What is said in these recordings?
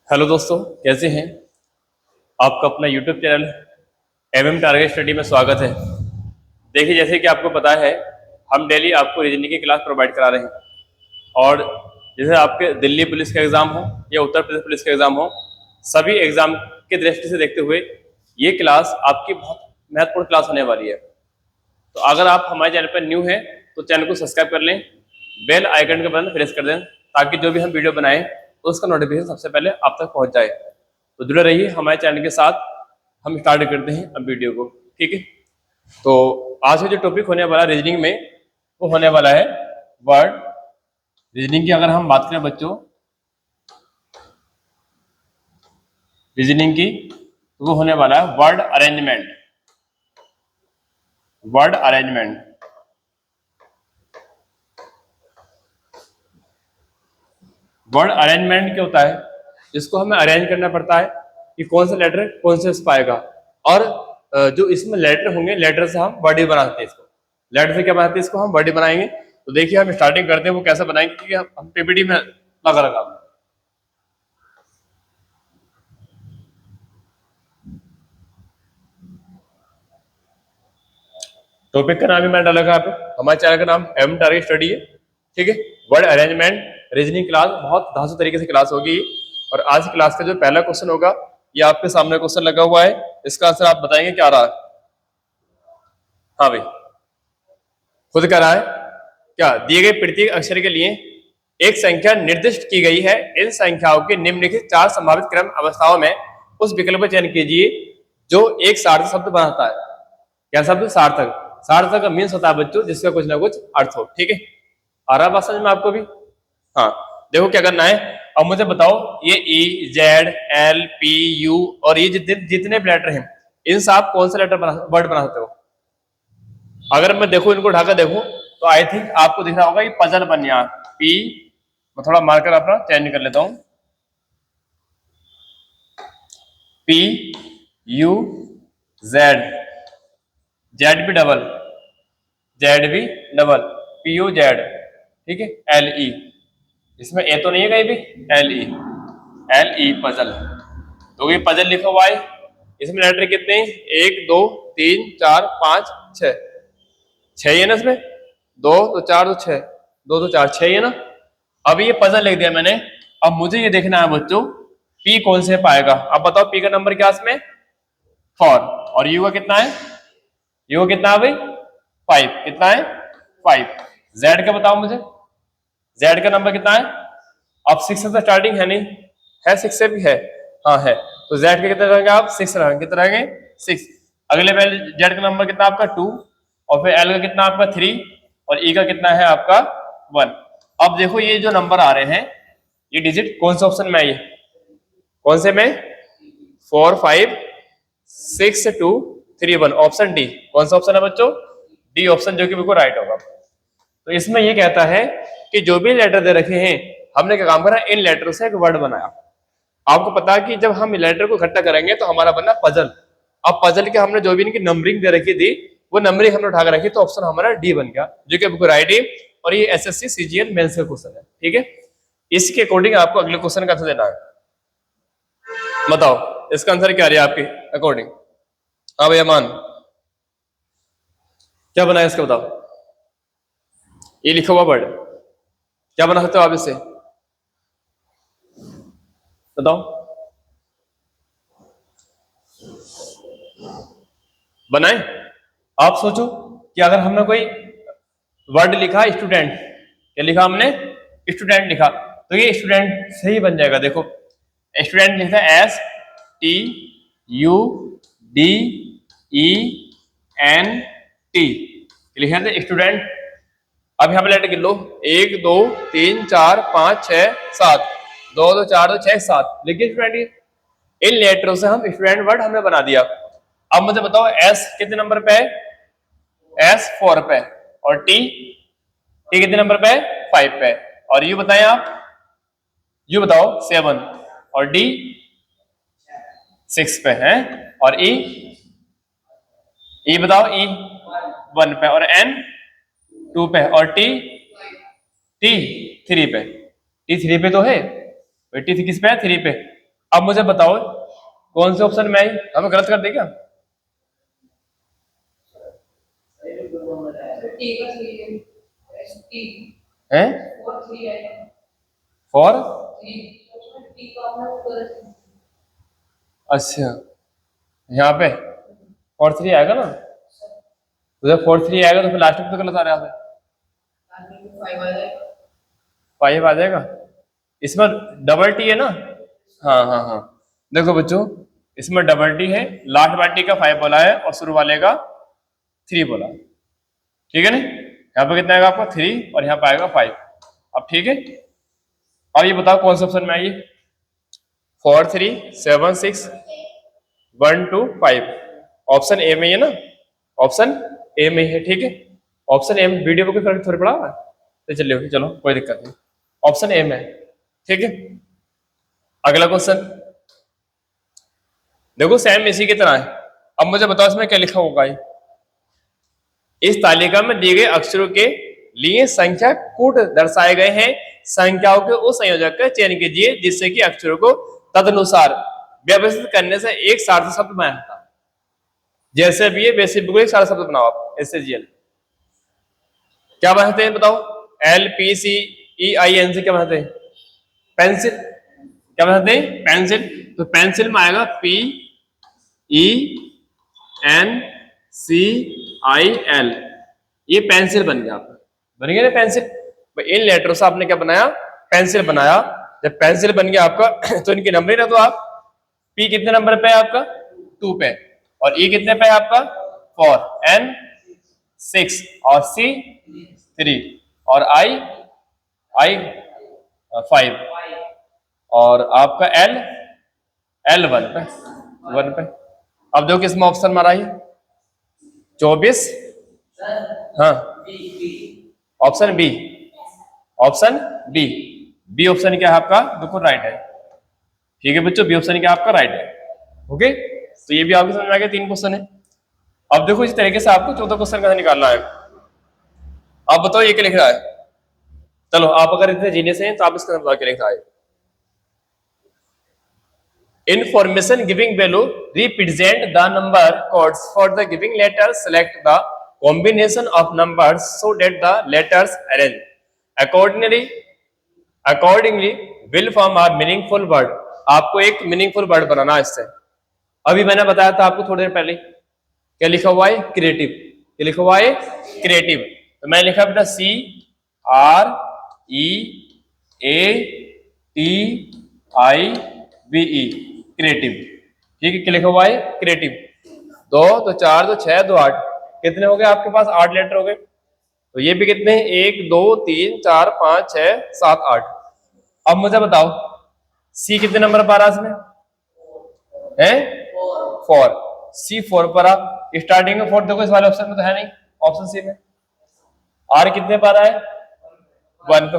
Hello दोस्तों, कैसे हैं? आपका अपना यूट्यूब चैनल टारगेट स्टडी में स्वागत है। देखिए, जैसे कि आपको पता है, हम डेली आपको रीजनिंग की क्लास प्रोवाइड करा रहे हैं। और जैसे आपके दिल्ली पुलिस का एग्ज़ाम हो या उत्तर प्रदेश पुलिस का एग्ज़ाम हो, सभी एग्ज़ाम की दृष्टि से देखते हुए ये क्लास आपकी बहुत महत्वपूर्ण क्लास होने वाली है। तो अगर आप हमारे चैनल पर न्यू हैं तो चैनल को सब्सक्राइब कर लें, बेल आइकन का बटन प्रेस कर दें ताकि जो भी हम वीडियो बनाएं तो उसका नोटिफिकेशन सबसे पहले आप तक पहुंच जाए। तो जुड़े रहिए हमारे चैनल के साथ। हम स्टार्ट करते हैं अब वीडियो को, ठीक है? तो आज का जो टॉपिक होने वाला रीजनिंग में वो होने वाला है वर्ड रीजनिंग की। अगर हम बात करें बच्चों रीजनिंग की, तो वो होने वाला है word arrangement. Word arrangement word arrangement क्या होता है? इसको हमें अरेंज करना पड़ता है कि कौन सा लेटर कौन से पाएगा। और जो इसमें लेटर होंगे, लेटर से हम वर्ड बना सकते हैं। इसको लेटर से क्या बनाते हैं? इसको हम वर्ड बनाएंगे। तो देखिए, हम स्टार्टिंग करते हैं वो कैसे बनाएंगे, क्योंकि हम पीपीटी में लगा रखा है। टॉपिक का नाम ही मैंने डाला है। हमारे चैनल का नाम टारगेट स्टडी है, ठीक है? वर्ड अरेंजमेंट रीजनिंग क्लास बहुत धांसू तरीके से क्लास होगी। और आज की क्लास का जो पहला क्वेश्चन होगा, ये आपके सामने क्वेश्चन लगा हुआ है। इसका आंसर आप बताएंगे क्या रहा है? हाँ भाई, खुद का रहा है क्या? दिए गए प्रत्येक अक्षर के लिए एक संख्या निर्दिष्ट की गई है। इन संख्याओं के निम्नलिखित 4 संभावित क्रम अवस्थाओं में उस विकल्प का चयन कीजिए जो एक सार्थक शब्द बनाता है। क्या शब्द? सार्थक। सार्थक का मीन्स होता है बच्चों जिसका कुछ ना कुछ अर्थ हो, ठीक है? आ रहा बात समझ में आपको भी? हाँ, देखो क्या करना है। अब मुझे बताओ, ये ई, जेड, एल, पी, यू और ये जितने भी लेटर हैं, इनसे आप कौन सा वर्ड बना सकते हो? अगर मैं देखूं, इनको ढाकर देखूं, तो आई थिंक आपको दिख रहा होगा ये पजल बन गया। पी, मैं थोड़ा मार्कर अपना चेंज कर लेता हूं। पी यू जेड, जेड भी डबल, जेड भी डबल, पी यू जेड, ठीक है? एल ई, इसमें ए तो नहीं है कहीं भी, L E, L E puzzle. तो ये पजल लिखा हुआ है। इसमें लेटर कितने हैं? 1 2 3 4 5 6, 6 है ना इसमें? 2 तो 4 तो 6, 2 तो 4, 6 है ना? अब ये पजल लिख दिया मैंने। अब मुझे ये देखना है बच्चों, पी कौन से पाएगा। अब बताओ पी का नंबर क्या इसमें? 4। और यू का कितना है? यू का कितना है भाई? 5। कितना है? 5। जेड का बताओ मुझे, जेड का नंबर कितना है? अब 6 से तो स्टार्टिंग है नहीं है? 6 से भी है, हाँ है। तो जेड के कितने रहेंगे? आप 6 रहेंगे। कितने रहेंगे? 6। अगले में जेड का नंबर कितना आपका? 2। और फिर एल का कितना आपका? 3। और ई का कितना है आपका? 1। अब देखो, ये जो नंबर आ रहे हैं, ये डिजिट कौन से ऑप्शन में है? ये कौन से में? 4 5 6 2 3 1, ऑप्शन डी। कौन सा ऑप्शन है बच्चों? डी ऑप्शन, जो कि बिल्कुल राइट होगा। तो इसमें ये कहता है कि जो भी लेटर दे रखे हैं, हमने क्या काम करा? इन लेटर से एक वर्ड बनाया। आपको पता है कि जब हम लेटर को इकट्ठा करेंगे तो हमारा बना पजल। अब पजल के हमने जो भी इनकी नंबरिंग दे रखी थी, वो नंबरिंग हमने उठा कर रखी, तो ऑप्शन हमारा डी बन गया, जो कि बिल्कुल राइट है। और ये एसएससी सीजीएल मेंस का क्वेश्चन है, ठीक है? इसके अकॉर्डिंग आपको अगले क्वेश्चन का आंसर देना है। बताओ इसका आंसर क्या है आपके अकॉर्डिंग? हाँ भैया मान, क्या बना है इसका बताओ? ये लिखा हुआ वर्ड क्या बना सकते हो आप इससे? बताओ। बनाए? आप सोचो कि अगर हमने कोई वर्ड लिखा स्टूडेंट, क्या लिखा हमने? स्टूडेंट लिखा, तो ये स्टूडेंट से ही बन जाएगा। देखो, स्टूडेंट लिखता है S T U D E N T, लिखा है स्टूडेंट। अब यहाँ पे लेटर गिन लो, 1 2 3 4 5 6 7, 2 2 4 2 6 7, लेकिन स्टूडेंट इन लेटरों से हम स्टूडेंट वर्ड हमने बना दिया। अब मुझे बताओ एस कितने नंबर पे है? एस 4 पे। और टी, टी कितने नंबर पे है? 5 पे। और यू बताएं आप, यू बताओ 7। और डी 6 पे है। और ई, ई बताओ, ई 1 पे। और एन 2 पे। और टी, टी 3 पे। टी 3 पे तो है, टी किस पे है? 3 पे। अब मुझे बताओ कौन से ऑप्शन में आई, हमें गलत कर दे क्या? हैं? फॉर, अच्छा यहाँ पे 4 3 आएगा ना, तो जब 4 3 आएगा तो फिर लास्ट में तो गलत आ रहा है, 5 आ जाएगा। इसमें डबल टी है ना? हाँ हाँ हाँ, देखो बच्चों इसमें डबल टी है, लास्ट वाले का 5 बोला है और शुरू वाले का 3 बोला, ठीक है ना? यहाँ पे कितना आएगा आपका 3 और यहाँ पे आएगा 5। अब ठीक है, अब ये बताओ कौन सा ऑप्शन में आइए? 4 3 7 6 1 2 5, ऑप्शन ए में है ना, ऑप्शन ए में है, ठीक है? ऑप्शन ए में वीडियो पे कोई फर्क थोड़ी पड़ा हुआ है, तो चलिए चलो कोई दिक्कत नहीं, ऑप्शन ए में, ठीक है? अगला क्वेश्चन देखो सेम इसी की तरह है। अब मुझे बताओ इसमें क्या लिखा होगा? इस तालिका में दिए गए अक्षरों के लिए संख्या कूट दर्शाए गए हैं, संख्याओं के उस संयोजक का चयन कीजिए जिससे कि अक्षरों को तदनुसार व्यवस्थित करने से एक सार्थक शब्द बना होता है। जैसे भी ये वैसे भी एक सार्थक शब्द बनाओ आप, SAGL क्या बनाते हैं बताओ? LPCEIN से क्या बनाते हैं? पेंसिल, क्या बनाते हैं? पेंसिल। तो पेंसिल में आएगा PENCIL, ये पेंसिल बन गया आपका, बन गया ना पेंसिल। इन लेटरों से आपने क्या बनाया? पेंसिल बनाया। जब पेंसिल बन गया आपका तो इनकी नंबरिंग ना, तो आप P कितने नंबर पे है आपका? 2 पे, और E कितने पे है आपका? 4, N 6 और C 3 और I 5 और आपका L 1 पे, 1 पे। अब देखो किसमें ऑप्शन मारा है? 24, हाँ option B, option B, B option क्या है आपका? बिल्कुल राइट है, ठीक है बच्चों, बी ऑप्शन क्या आपका राइट है। ओके, तो ये भी आपको समझ में आ गया, 3 क्वेश्चन है। अब देखो इस तरीके से आपको 14 क्वेश्चन कैसे निकालना है। आप बताओ ये क्या लिख रहा है? चलो आप अगर इतने जीनियस हैं तो आप इसका बताओ क्या लिख रहा है? Information giving value represent the number codes for the giving letter. Select the combination of numbers so that the letters arrange accordingly will form a meaningful word. आपको एक मीनिंगफुल वर्ड बनाना है इससे। अभी मैंने बताया था आपको थोड़ी देर पहले, क्या लिखा हुआ है? क्रिएटिव। क्या लिखा हुआ है? क्रिएटिव। तो मैंने लिखा बेटा CREATIVE, क्रिएटिव, ठीक है? क्या लिखा हुआ है? क्रिएटिव। 2 तो 4 तो 6 2 8, कितने हो गए आपके पास? 8 लेटर हो गए। तो ये भी कितने? 1 2 3 4 5 6 7 8। अब मुझे बताओ C कितने नंबर पर आ रहा है इसमें? है 4, C 4 पर आ। स्टार्टिंग में 4 देखो इस वाले ऑप्शन में तो है नहीं, ऑप्शन सी में। R कितने पर आ है? 1 पे,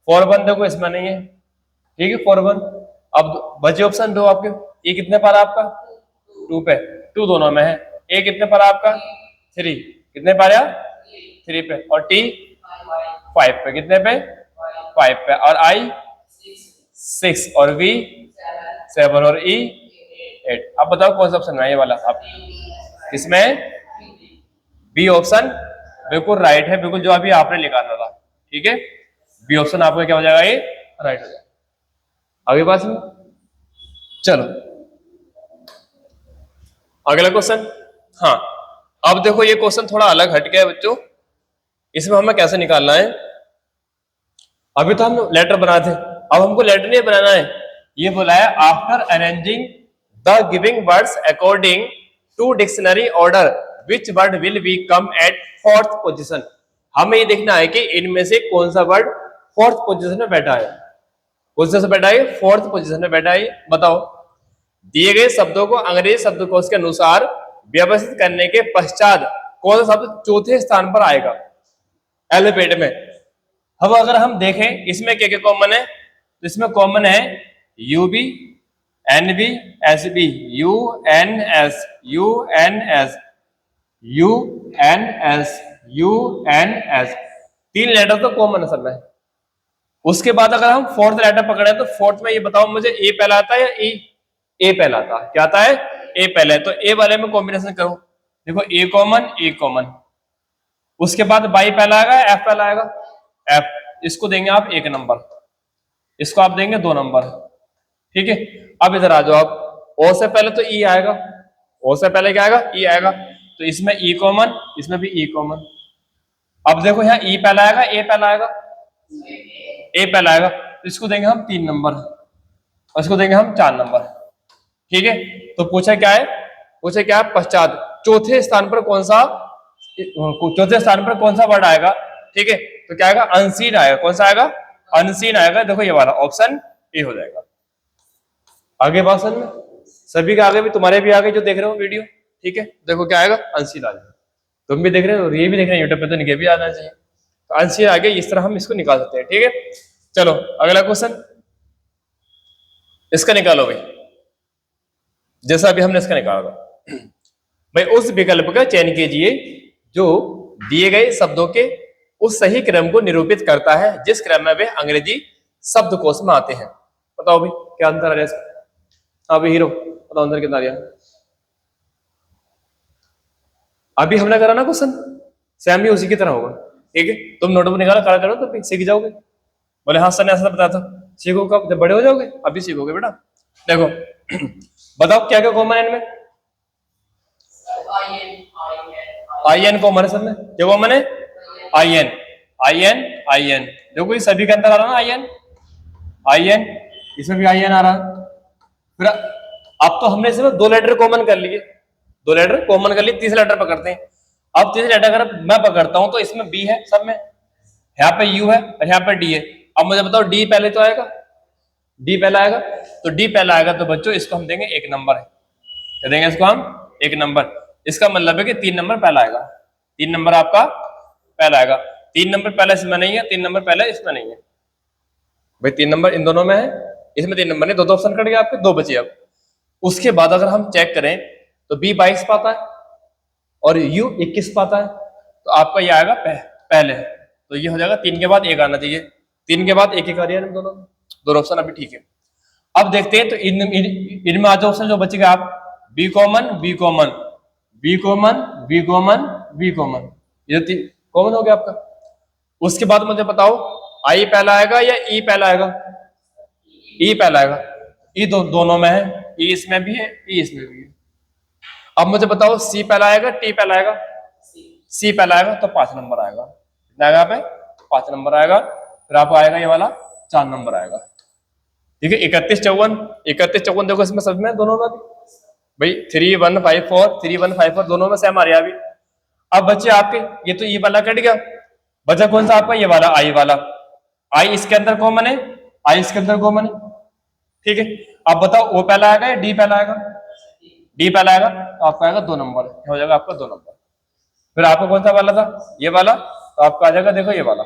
4 1 देखो इसमें नहीं है, ठीक है? 4 1। अब बचे ऑप्शन 2 आपके, ये कितने पर आपका? 2 पे, 2 दोनों में है। ए कितने पर आपका? 3, कितने पर आया? 3 पे, और T 5 पे, कितने पे? 5 पे, और I 6 और V 7 और E 8। अब बताओ कौन सा ऑप्शन है ये वाला? आप इसमें बी ऑप्शन बिल्कुल राइट है, बिल्कुल जो अभी आपने निकाला था, ठीक है? बी ऑप्शन आपका क्या हो जाएगा? ये राइट हो जाएगा। आगे बात में चलो अगला क्वेश्चन। हाँ अब देखो ये क्वेश्चन थोड़ा अलग हट गया बच्चों, इसमें हमें कैसे निकालना है? अभी तो हम लेटर बनाए थे, अब हमको लेटर नहीं बनाना है। ये बोला है after arranging the giving words according to dictionary order which word will be come at 4th position. हमें ये देखना है कि इनमें से कौन सा वर्ड 4th पोजीशन में बैठा है। कौन सा बैठा है? 4th पोजीशन में बैठा है। बताओ दिए गए शब्दों को अंग्रेजी शब्दकोश के अनुसार व्यवस्थित करने के पश्चात कौन सा शब्द चौथे स्थान पर आएगा एल्फाबेट में? अब अगर हम देखें इसमें क्या क्या कॉमन है, तो इसमें कॉमन है यूबी, एनबी, एसबी, यूएनएस, यूएनएस, यूएनएस, यूएनएस, 3 लेटर तो कॉमन है सब में। उसके बाद अगर हम फोर्थ लेटर पकड़े तो फोर्थ में ये बताओ मुझे ए पहला आता है या ई? ए पहला आता है। क्या आता है? ए पहले है। तो ए वाले में कॉम्बिनेशन करो, देखो ए कॉमन, ए कॉमन। उसके बाद बाई पहला आएगा, एफ पहला आएगा, एफ। इसको देंगे आप 1 नंबर, इसको आप देंगे 2 नंबर। ठीक है, अब इधर आ जाओ आप। ओ से पहले तो ई आएगा, ओ से पहले क्या आएगा? ई आएगा। तो इसमें ई कॉमन, इसमें भी ई कॉमन। अब देखो यहाँ ई पहला आएगा, ए पहला आएगा, ए पहला आएगा। तो इसको देंगे हम 3 नंबर और इसको देंगे हम 4 नंबर। ठीक है, तो पूछा क्या है? पूछा क्या है? पश्चात चौथे स्थान पर कौन सा, चौथे स्थान पर कौन सा वर्ड आएगा? ठीक है, तो क्या आएगा? अनसीन आएगा। कौन सा आएगा? अनसीन आएगा। देखो ये वाला ऑप्शन ए हो जाएगा। आगे बात समझ में? सभी के आगे भी, तुम्हारे भी आगे जो देख रहे हो वीडियो। ठीक है, देखो क्या आएगा? अनसीन आ जाएगा। तुम भी देख रहे हो, ये भी देख रहे हैं यूट्यूब पे, तो इनके भी आना चाहिए। तो अनसीन आगे इस तरह हम इसको निकाल सकते हैं। ठीक है, चलो अगला क्वेश्चन, इसका निकालो भाई, जैसा अभी हमने इसका निकाला था। भाई उस विकल्प का चयन कीजिए जो दिए गए शब्दों के उस सही क्रम को निरूपित करता है जिस क्रम में वे अंग्रेजी शब्दकोश में आते हैं। बताओ भाई क्या अंतर आ रहा है इसका? हाँ भाई हीरो, बताओ अंदर कितना आ रहा है? अभी हमने करा ना क्वेश्चन, सेम भी उसी की तरह होगा। ठीक है, तुम नोटबुक निकालो, करा करो तो सीख जाओगे। बोले हाँ सर ने ऐसा बताया था। सीखो कब? जब बड़े हो जाओगे, अभी सीखोगे बेटा। देखो बताओ क्या क्या कॉमन है इनमें? आई एन कॉमन है सर में। क्या कॉमन है? I N, I N, I N. देखो ये सभी के अंदर आ रहा ना आई एन, आई एन, इसमें भी आई एन आ रहा। फिर अब तो हमने इसमें 2 लेटर कॉमन कर लिए, 2 लेटर कॉमन कर लिए, तीसरा लेटर पकड़ते हैं। अब तीसरा लेटर अगर मैं पकड़ता हूं तो इसमें बी है सब में, यहाँ पे यू है और यहाँ पे डी है। अब मुझे बताओ डी पहले तो आएगा, डी पहला आएगा। तो डी पहला आएगा तो बच्चों इसको हम देंगे 1 नंबर है। क्या देंगे इसको हम? 1 नंबर। इसका मतलब है कि 3 नंबर पहला आएगा, 3 नंबर आपका पहला आएगा। 3 नंबर पहला इसमें नहीं है, 3 नंबर पहला इसमें नहीं है। भाई 3 नंबर इन दोनों में है, इसमें 3 नंबर नहीं, 2 ऑप्शन कट गए आपके, 2 बचे अब। उसके बाद अगर हम चेक करें तो बी 22 पाता है और यू 21 पाता है। तो आपका ये आएगा पहले, तो ये हो जाएगा 3 के बाद 1 आना चाहिए। 3 के बाद 1 1 आ रहा है दोनों, दोनों ऑप्शन अभी ठीक है। अब देखते हैं तो इनमें आज ऑप्शन जो बचेगा आप B common, B common, B common, B common, B common, ये कॉमन हो गया आपका। उसके बाद मुझे बताओ आई पहला आएगा या ई पहला आएगा? ई पहला आएगा। ई दोनों में है, ई इसमें भी है, ई इसमें भी है। अब मुझे बताओ सी पहला आएगा, टी पहला आएगा? सी पहला आएगा तो 5 नंबर आएगा। कितना आएगा पे? 5 नंबर आएगा। फिर आपको आएगा ये वाला 4 नंबर आएगा। ठीक है, 31 54, 31 54 देखो इसमें सब में, दोनों में भी भाई 3154, 3154 दोनों में सेम आ रहा है अभी। अब बच्चे आपके ये तो ई वाला कट गया, बचा कौन सा आपका? ये वाला आई वाला। आई इसके अंदर कॉमन है, आई इसके अंदर कॉमन है। ठीक है, अब बताओ ओ पहला आएगा या डी पहला आएगा? डी पहला आएगा तो आपका आएगा 2 नंबर, हो जाएगा आपका 2 नंबर। फिर आपका कौन सा वाला था? ये वाला, तो आपका आ जाएगा देखो ये वाला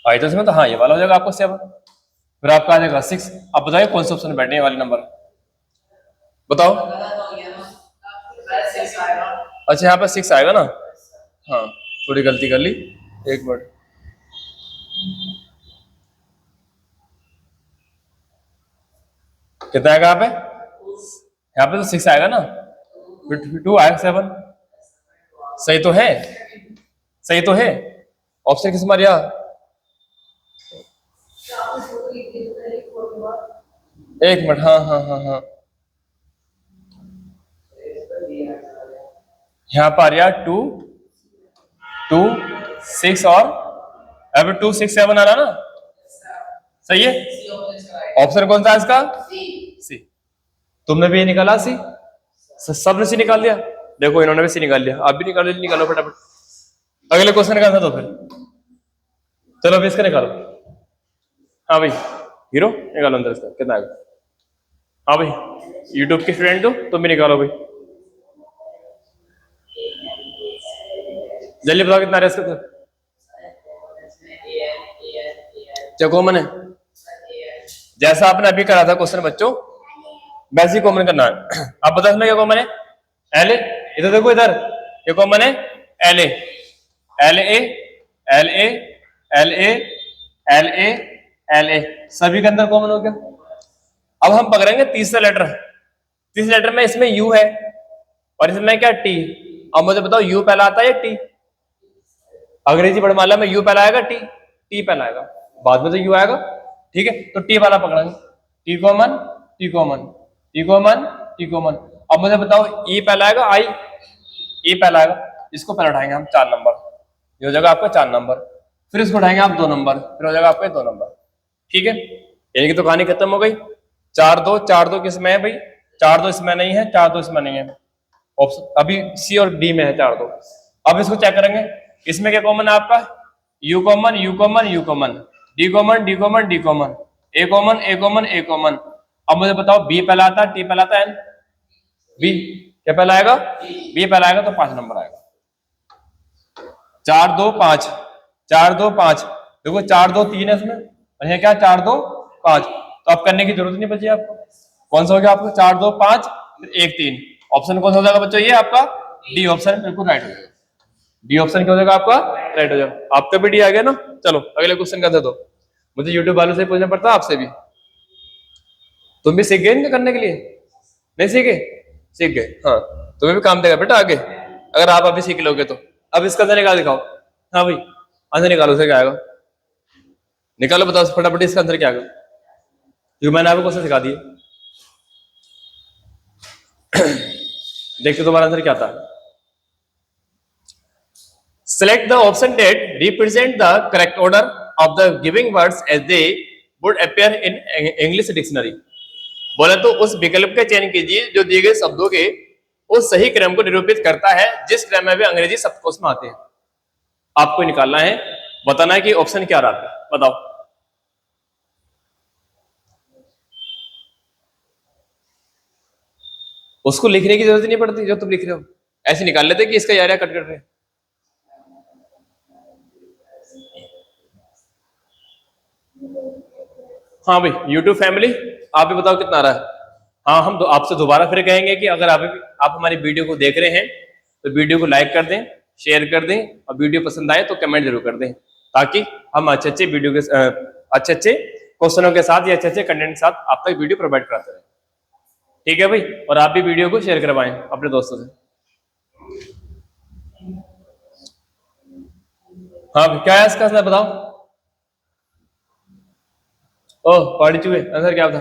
आई तो इसमें, तो हाँ ये वाला हो जाएगा आपको 7। फिर आपका आ जाएगा 6। अब बताइए कौन से ऑप्शन में बैठने वाले नंबर बताओ? अच्छा यहाँ पे 6 आएगा ना, हाँ थोड़ी गलती कर ली, 1 मिनट। कितना आएगा यहाँ पे तो 6 आएगा ना, फिर 2 आएगा 7। सही तो है, सही तो है। ऑप्शन किस मारिया? एक मिनट, हाँ हाँ हाँ हाँ, यहाँ पर आ रहा 2 2 6 और अब 2 6 7 आ रहा ना, सही है। ऑप्शन कौन सा है इसका? सी। तुमने भी ये निकाला सी, सबने सी निकाल दिया। देखो इन्होंने भी सी निकाल लिया, आप भी निकालो, निकालो फटाफट। अगले क्वेश्चन का था तो फिर चलो अभी इसका निकालो। हाँ भाई हीरो निकालो अंदर इसका, कितना आएगा? हाँ भाई यूट्यूब के स्टूडेंट हो तुम भी निकालो भाई, जल्दी बताओ कितना इसका? क्या कॉमन है? जैसा आपने अभी करा था क्वेश्चन बच्चों, वैसे ही कॉमन करना है। आप बता इसमें क्या कॉमन है? एल ए, इधर देखो इधर, क्या कॉमन है? L A, L A, L A, L A, LA सभी के अंदर कॉमन हो गया। अब हम पकड़ेंगे तीसरा लेटर। तीसरे लेटर में इसमें U है और इसमें क्या T। अब मुझे बताओ U पहला आता है या T? अंग्रेजी वर्णमाला में U पहला आएगा T पहला आएगा, बाद में तो U आएगा। ठीक है, तो T वाला पकड़ेंगे। T common T common T common T common. अब मुझे बताओ E पहला आएगा E पहला आएगा, इसको पहले उठाएंगे हम 4 नंबर, ये हो जाएगा आपका 4 नंबर। फिर इसको उठाएंगे आप 2 नंबर, फिर हो जाएगा आपका 2 नंबर। ठीक है, यानी कि तो कहानी खत्म हो गई। 4 2 किस में है भाई? 4 2 इसमें नहीं है, 4 2 इसमें नहीं है, ऑप्शन अभी सी और डी में है 4 2। अब इसको चेक करेंगे, इसमें क्या कॉमन है आपका? You common you common you common, D common D common D common, A common A common A common. अब मुझे बताओ बी पहला आता है, टी पहला आता है, एन? बी क्या पहला आएगा? बी पहला आएगा तो 5 नंबर आएगा। 4 2 5 4 2 5, देखो 4 2 3 है इसमें, और ये क्या 4 2 5, तो अब करने की जरूरत नहीं बची आपको। कौन सा हो गया आपको? 4 2 5 फिर 1 3। ऑप्शन कौन सा हो जाएगा बच्चों? ये आपका डी ऑप्शन बिल्कुल राइट हो जाएगा। डी ऑप्शन क्या हो जाएगा आपका? राइट हो जाएगा। आपका भी डी आ गया ना। चलो अगले क्वेश्चन का दे दो। मुझे यूट्यूब वालों से पूछना पड़ता है, आपसे भी। तुम भी सीख गए इनके करने के लिए? नहीं सीखे? सीख गए, हाँ। तुम्हें भी काम देगा बेटा आगे, अगर आप अभी सीख लोगे तो। अब इसका आंसर निकाल दिखाओ। हाँ भाई, आंसर निकालो, उसे क्या आएगा? निकालो, बताओ फटाफट इसका आंसर क्या आएगा, क्योंकि मैंने आपको क्वेश्चन सिखा दिए। देखते तुम्हारा आंसर क्या था। Select the option that represent the correct order of the giving words as they would appear in English dictionary। बोले तो उस विकल्प का चयन कीजिए जो दिए गए शब्दों के उस सही क्रम को निरूपित करता है जिस क्रम में वे अंग्रेजी शब्दकोश में आते हैं। आपको निकालना है, बताना है कि ऑप्शन क्या रहा था, बताओ। उसको लिखने की जरूरत नहीं पड़ती, जो तुम लिख रहे हो ऐसे निकाल लेते कि इसका यार कट कर रहे हैं। हाँ भाई यूट्यूब फैमिली, आप भी बताओ कितना आ रहा है। हाँ, हम आपसे दोबारा फिर कहेंगे कि अगर आप हमारी वीडियो को देख रहे हैं तो वीडियो को लाइक कर दें, शेयर कर दें, और वीडियो पसंद आए तो कमेंट जरूर कर दें, ताकि हम अच्छे अच्छे वीडियो के अच्छे अच्छे क्वेश्चनों के साथ या अच्छे अच्छे कंटेंट के साथ आप तक वीडियो प्रोवाइड कराते रहें। ठीक है भाई, और आप भी वीडियो को शेयर करवाएं अपने दोस्तों से। हाँ क्या है इसका आंसर, बताओ। ओह पहाड़ी चूहे, आंसर क्या था?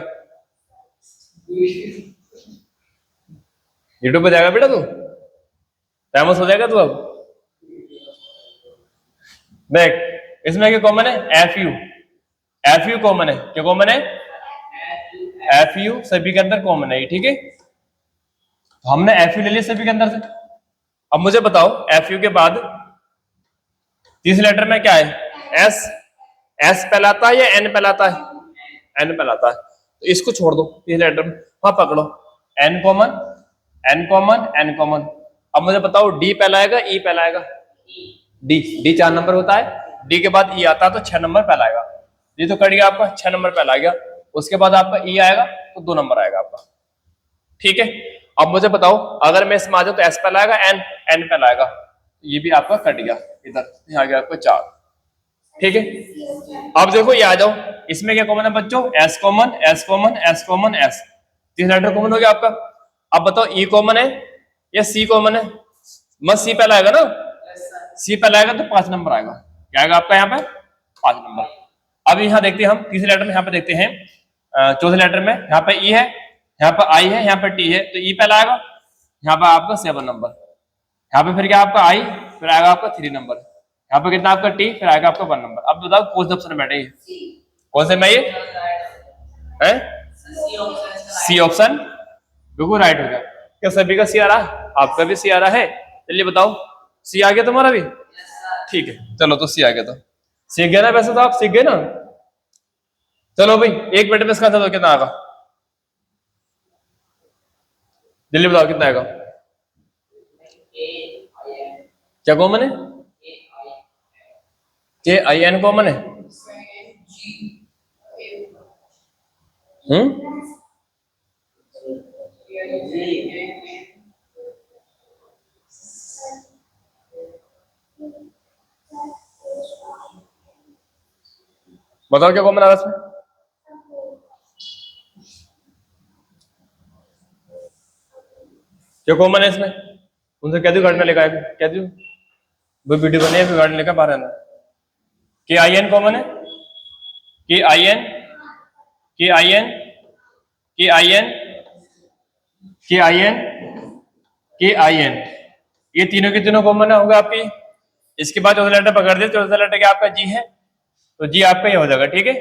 यूट्यूब पे जाएगा बेटा तू, फेमस हो जाएगा तू अब। देख इसमें क्या कॉमन है? एफ यू कॉमन है। क्या कॉमन है? एफ यू सभी के अंदर कॉमन है, ठीक है। तो हमने एफ यू ले लिया सभी के अंदर से। अब मुझे बताओ एफ यू के बाद तीसरे लेटर में क्या है? एस। एस पहला आता है या एन पहला आता है? एन पहला आता है, तो इसको छोड़ दो तीसरे लेटर में। हाँ पकड़ो, N common N common N common. अब मुझे बताओ डी पहला आएगा ई पहला आएगा? डी 4 नंबर होता है, डी के बाद ई आता है तो 6 नंबर पहला आएगा। ये तो कट गया आपका, 6 नंबर पहला आ गया। उसके बाद आपका ई आएगा तो 2 नंबर आएगा आपका। ठीक है, अब मुझे बताओ अगर मैं इसमें आ जाऊं तो एस पहला आएगा, एन पहला आएगा, ये भी आपका कट गया, इधर यहाँ आ गया आपको 4। ठीक है, अब देखो ये आ जाओ, इसमें क्या कॉमन है बच्चों? S common S common S common S, 3 letter common हो गया आपका। अब बताओ ई कॉमन है या सी कॉमन है? मत सी पहला आएगा ना, सी पहला आएगा तो 5 नंबर आएगा। क्या आएगा आपका यहाँ पे? 5 नंबर। अब यहाँ देखते हैं हम तीसरे लेटर में, यहाँ पे देखते हैं चौथे लेटर में, यहाँ पे ई है, यहाँ पे आई है, यहाँ पे टी है, तो ई पहला आएगा, यहाँ पे आपका 7 नंबर। यहाँ पे फिर क्या आपका आई, फिर आएगा आपका 3 नंबर, यहाँ पे कितना आपका टी, फिर आएगा आपका 1 नंबर। अब बताओ कौन से ऑप्शन में बैठे? कौन से में ये है? सी ऑप्शन बिल्कुल राइट हो गया। क्या सभी का सी आ रहा है? आपका भी सी आ रहा है। चलिए बताओ, सी आ गया तुम्हारा भी? ठीक है, चलो तो सी आ गया, तो सीख गया ना, वैसे तो आप सीख गए ना। चलो भाई 1 मिनट में इसका आंसर कितना आएगा, जल्दी बताओ कितना आएगा। क्या कॉमन है? के आई एन कॉमन है। बताओ क्या कॉमन आ रहा है इसमें? क्या कॉमन है इसमें? उनसे कह दो गाड़ी में लेकर आए, कह दो वो वीडियो बने फिर गाड़ी लेकर बाहर आना। के आई एन कॉमन है, के आई एन, के आई एन, के आई एन, के आई एन, के आई एन, ये तीनों के तीनों कॉमन होगा आपकी। इसके बाद चौथा लेटर पकड़ दे, चौथा लेटर क्या आपका जी है, तो जी आपका ये हो जाएगा, ठीक है।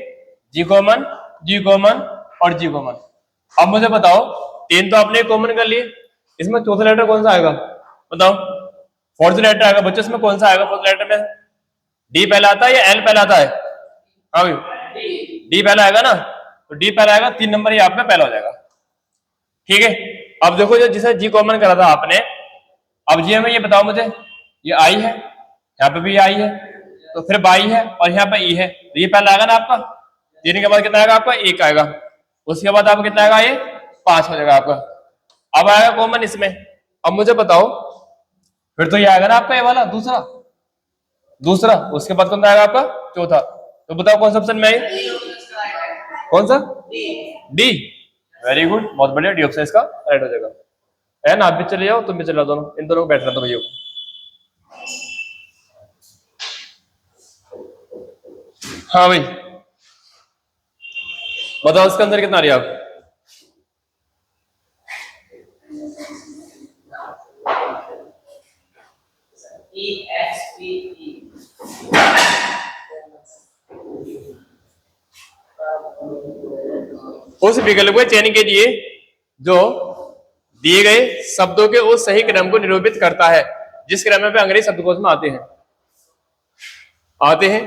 जी कॉमन, जी कॉमन और जी कॉमन। अब मुझे बताओ, तीन तो आपने कॉमन कर लिए, इसमें चौथा लेटर कौन सा आएगा बताओ? फोर्थ लेटर आएगा बच्चों, इसमें कौन सा आएगा फोर्थ लेटर में? डी पहला आता है या एल पहला आता है? हाँ भाई डी पहला आएगा ना, तो डी पहला आएगा, 3 नंबर ये आप में पहला हो जाएगा, ठीक है। अब देखो जो जिसे जी कॉमन करा था आपने, अब जी में ये बताओ मुझे, ये आई है, यहाँ पे भी आई है, तो फिर बाई है और यहाँ पे ई है, तो ये पहला आएगा ना आपका। 3 के बाद कितना आएगा आपका? 1 आएगा। उसके बाद आपको कितना आएगा? ये 5 हो जाएगा आपका। अब आएगा कॉमन इसमें। अब मुझे बताओ, फिर तो ये आएगा ना आपका ये वाला दूसरा, दूसरा। उसके बाद कौन सा आएगा आपका? चौथा। तो बताओ कौन सा ऑप्शन में है? कौन सा? डी। वेरी गुड, बहुत बढ़िया, डी ऑप्शन इसका राइट हो जाएगा, है ना। आप भी चले जाओ, तुम भी चले जाओ, दोनों इन दोनों को बैठना तो भैया। हाँ भाई बताओ इसके अंदर कितना आ रही है आप? उस विकल्प के चयन के लिए जो दिए गए शब्दों के उस सही क्रम को निरूपित करता है जिस क्रम में अंग्रेजी शब्दकोश में आते हैं।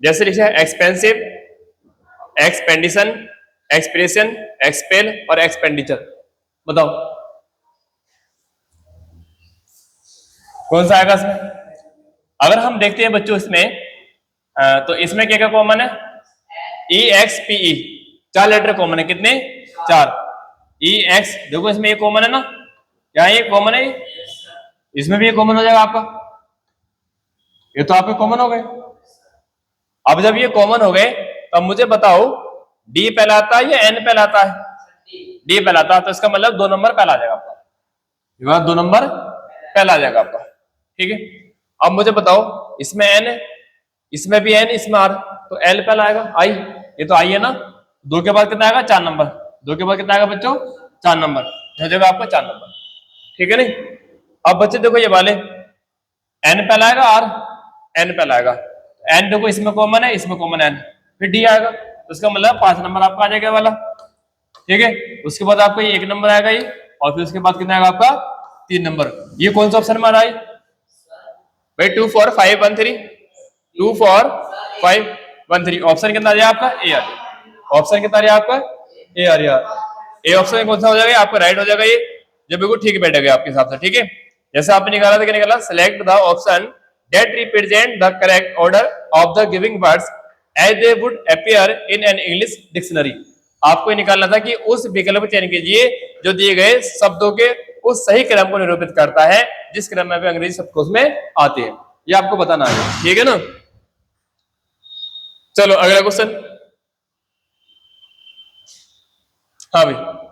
जैसे लिखा है एक्सपेंसिव, एक्सपेंडिशन, एक्सप्रेशन, एक्सपेल और एक्सपेंडिचर। बताओ कौन सा आएगा इसमें? अगर हम देखते हैं बच्चों इसमें, तो इसमें क्या क्या कॉमन है? E X P E, 4 letter common है। कितने? 4। ई एक्स, देखो इसमें ये कॉमन है ना, यहाँ ये कॉमन है, इसमें भी ये कॉमन हो जाएगा आपका, ये तो आपके कॉमन हो गए। अब जब ये कॉमन हो गए, तो मुझे बताओ डी पहला आता है या एन पहला आता है? डी पहला आता है, तो इसका मतलब 2 नंबर पहला आ जाएगा आपका, 2 नंबर पहला आ जाएगा आपका, ठीक है। अब मुझे बताओ, इसमें एन है, इसमें भी एन, इसमें आर, तो एल पहला आएगा। आई, ये तो आई है ना, 2 के बाद कितना आएगा? 4 नंबर। 2 के बाद कितना आएगा बच्चों? 4 नंबर, हो जाएगा आपका 4 नंबर, ठीक है नहीं। अब बच्चे देखो ये वाले, एन पहला आएगा, आर एन पहला आएगा, एन देखो इसमें कॉमन है, इसमें कॉमन एन, फिर डी आएगा, तो इसका मतलब 5 नंबर आपका आ जाएगा वाला, ठीक है। उसके बाद आपका ये 1 नंबर आएगा ये, और फिर उसके बाद कितना आएगा आपका? 3 नंबर। ये कौन सा ऑप्शन में आ रहा है भाई? 2 4 5 1 3, 2 4 5 1 3। ऑप्शन कितना आ जाएगा आपका? ए आ जाएगा। ऑप्शन कितना आ रहा है आपका? ए आ रहा है। ए ऑप्शन में कौन सा हो जाएगा आपका? राइट हो जाएगा ये, जब बिल्कुल ठीक बैठेगा आपके हिसाब से, ठीक है। जैसे आपने निकाला था, क्या निकाला? Select the option that represent the correct order of the giving words as they would appear in an English dictionary। आपको ये निकालना था कि उस विकल्प को चयन कीजिए जो दिए गए शब्दों के उस सही क्रम को निरूपित करता है जिस क्रम में वे अंग्रेजी शब्दकोश में आते हैं। ये आपको बताना है, ठीक है ना। चलो अगला क्वेश्चन। हाँ भाई